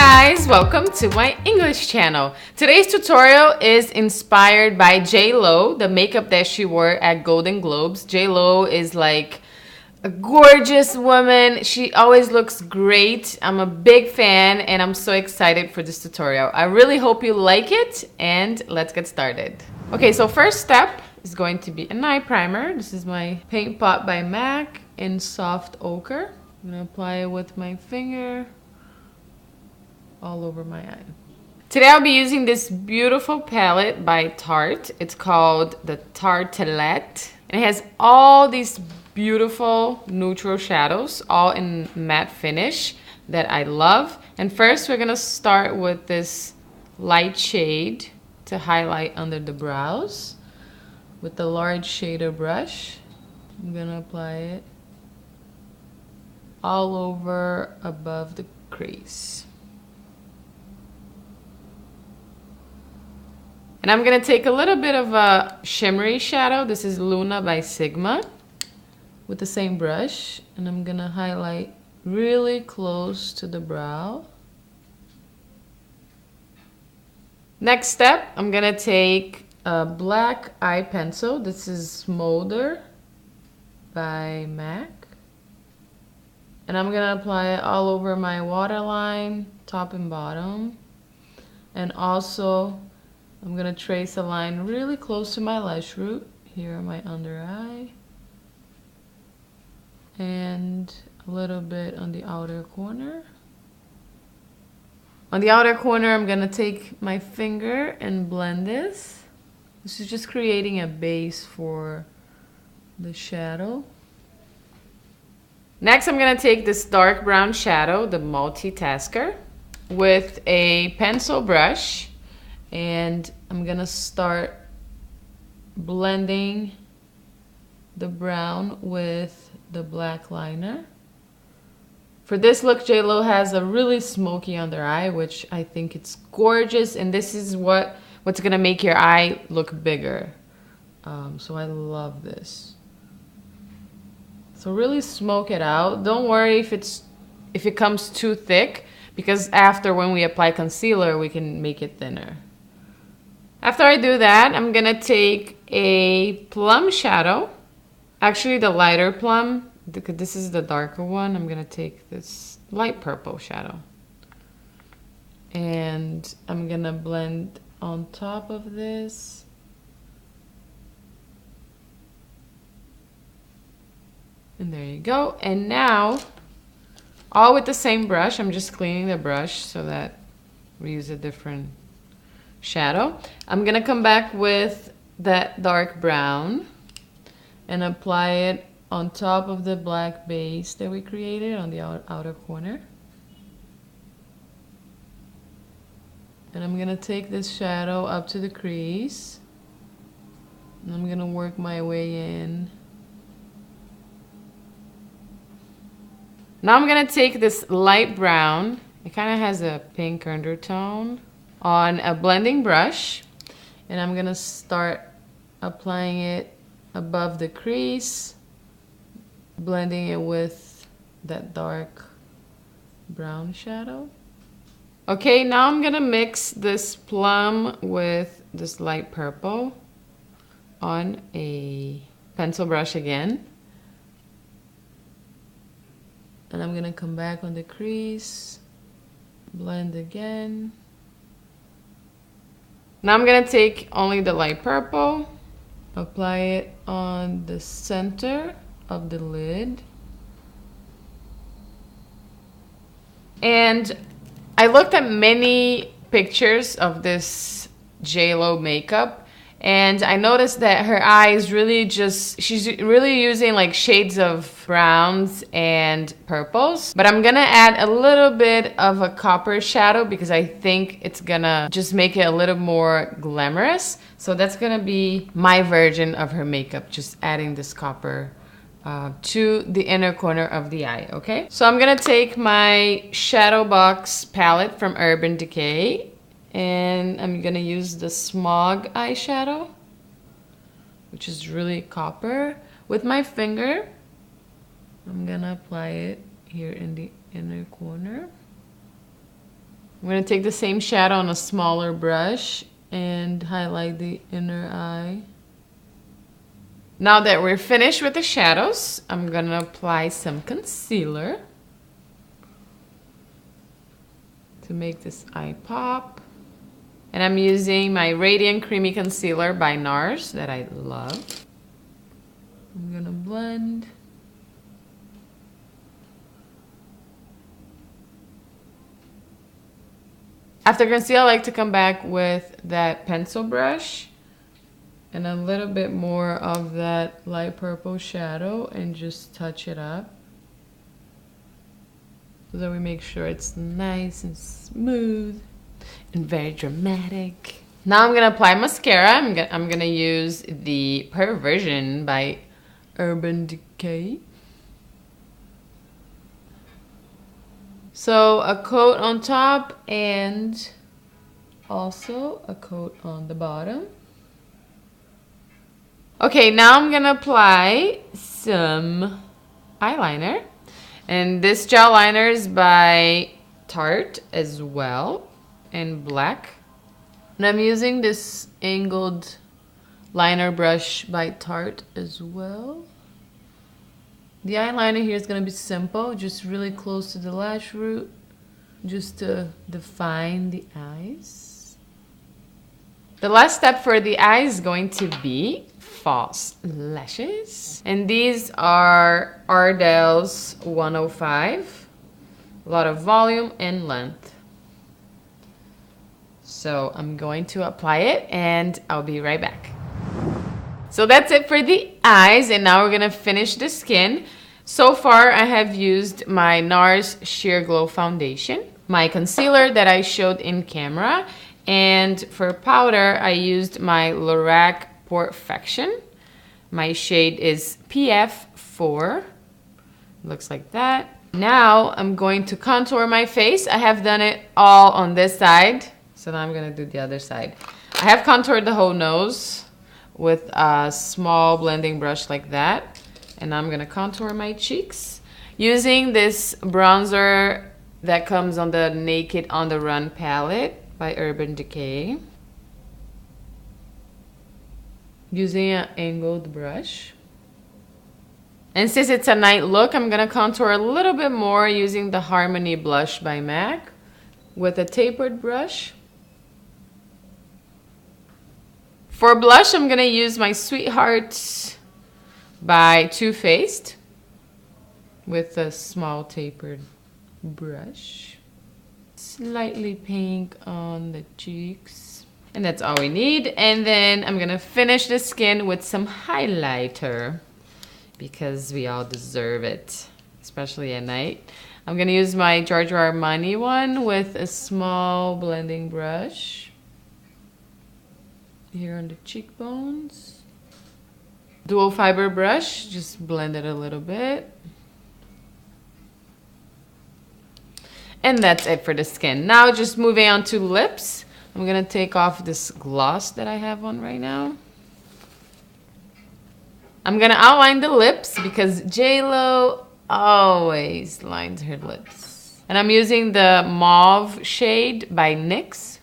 guys, welcome to my English channel. Today's tutorial is inspired by J.Lo, the makeup that she wore at Golden Globes. J.Lo is like a gorgeous woman. She always looks great. I'm a big fan and I'm so excited for this tutorial. I really hope you like it and let's get started. Okay, so first step is going to be an eye primer. This is my Paint Pot by MAC in Soft Ochre. I'm gonna apply it with my finger all over my eye. Today I'll be using this beautiful palette by Tarte. It's called the Tartelette. And it has all these beautiful neutral shadows, all in matte finish that I love. And first we're gonna start with this light shade to highlight under the brows. With the large shader brush, I'm gonna apply it all over above the crease. And I'm gonna take a little bit of a shimmery shadow. This is Luna by Sigma with the same brush. And I'm gonna highlight really close to the brow. Next step, I'm gonna take a black eye pencil. This is Smolder by MAC. And I'm gonna apply it all over my waterline, top and bottom. And also, I'm gonna trace a line really close to my lash root, here on my under eye. And a little bit on the outer corner. On the outer corner, I'm gonna take my finger and blend this. This is just creating a base for the shadow. Next, I'm gonna take this dark brown shadow, the Multitasker, with a pencil brush. And I'm gonna start blending the brown with the black liner. For this look, J.Lo has a really smoky under eye, which I think it's gorgeous. And this is what's gonna make your eye look bigger. So I love this. So really smoke it out. Don't worry if it comes too thick, because after when we apply concealer, we can make it thinner. After I do that, I'm gonna take a plum shadow. Actually, the lighter plum, because this is the darker one. I'm gonna take this light purple shadow. And I'm gonna blend on top of this. And there you go. And now, all with the same brush, I'm just cleaning the brush so that we use a different shadow. I'm gonna come back with that dark brown and apply it on top of the black base that we created on the outer corner. And I'm gonna take this shadow up to the crease. And I'm gonna work my way in. Now I'm gonna take this light brown, it kind of has a pink undertone, on a blending brush, and I'm gonna start applying it above the crease, blending it with that dark brown shadow. Okay, now I'm gonna mix this plum with this light purple on a pencil brush again. And I'm gonna come back on the crease, blend again. Now I'm gonna take only the light purple, apply it on the center of the lid. And I looked at many pictures of this J.Lo makeup, and I noticed that her eyes really she's really using like shades of browns and purples. But I'm gonna add a little bit of a copper shadow because I think it's gonna just make it a little more glamorous. So that's gonna be my version of her makeup, just adding this copper to the inner corner of the eye, okay? So I'm gonna take my Shadow Box palette from Urban Decay, and I'm gonna use the Smog eyeshadow, which is really copper. With my finger, I'm gonna apply it here in the inner corner. I'm gonna take the same shadow on a smaller brush and highlight the inner eye. Now that we're finished with the shadows, I'm gonna apply some concealer to make this eye pop. And I'm using my Radiant Creamy Concealer by NARS that I love. I'm gonna blend. After conceal, I like to come back with that pencil brush and a little bit more of that light purple shadow and just touch it up so that we make sure it's nice and smooth and very dramatic. Now I'm gonna apply mascara. I'm gonna use the Perversion by Urban Decay. So a coat on top and also a coat on the bottom. Okay, now I'm gonna apply some eyeliner. And this gel liner is by Tarte as well, in black. And I'm using this angled liner brush by Tarte as well. The eyeliner here is gonna be simple, just really close to the lash root, just to define the eyes. The last step for the eyes is going to be false lashes. And these are Ardell's 105. A lot of volume and length. So I'm going to apply it and I'll be right back. So that's it for the eyes, and now we're gonna finish the skin. So far I have used my NARS Sheer Glow Foundation, my concealer that I showed in camera, and for powder I used my Lorac Perfection. My shade is PF4. Looks like that. Now I'm going to contour my face. I have done it all on this side, so now I'm gonna do the other side. I have contoured the whole nose with a small blending brush like that, and I'm gonna contour my cheeks using this bronzer that comes on the Naked on the Run palette by Urban Decay. Using an angled brush. And since it's a night look, I'm gonna contour a little bit more using the Harmony blush by MAC with a tapered brush. For blush, I'm gonna use my Sweetheart by Too Faced with a small tapered brush. Slightly pink on the cheeks. And that's all we need. And then I'm gonna finish the skin with some highlighter because we all deserve it, especially at night. I'm gonna use my Giorgio Armani one with a small blending brush here on the cheekbones. Dual fiber brush, just blend it a little bit. And that's it for the skin. Now just moving on to lips. I'm gonna take off this gloss that I have on right now. I'm gonna outline the lips because J-Lo always lines her lips. And I'm using the mauve shade by NYX.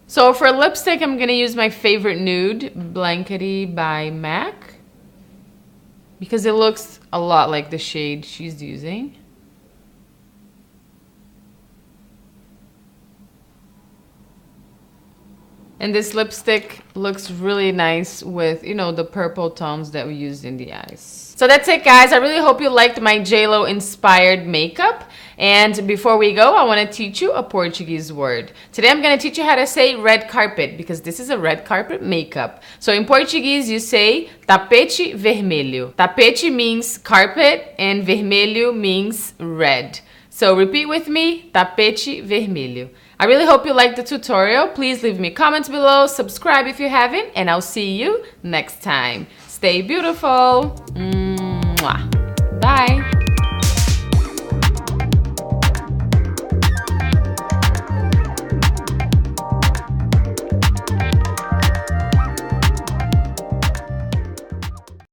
So for lipstick, I'm gonna use my favorite nude, Blankety by MAC, because it looks a lot like the shade she's using. And this lipstick looks really nice with, you know, the purple tones that we used in the eyes. So that's it, guys. I really hope you liked my J-Lo inspired makeup. And before we go, I want to teach you a Portuguese word. Today I'm going to teach you how to say red carpet because this is a red carpet makeup. So in Portuguese, you say tapete vermelho. Tapete means carpet and vermelho means red. So repeat with me, tapete vermelho. I really hope you liked the tutorial. Please leave me comments below, subscribe if you haven't, and I'll see you next time. Stay beautiful. Mwah. Bye.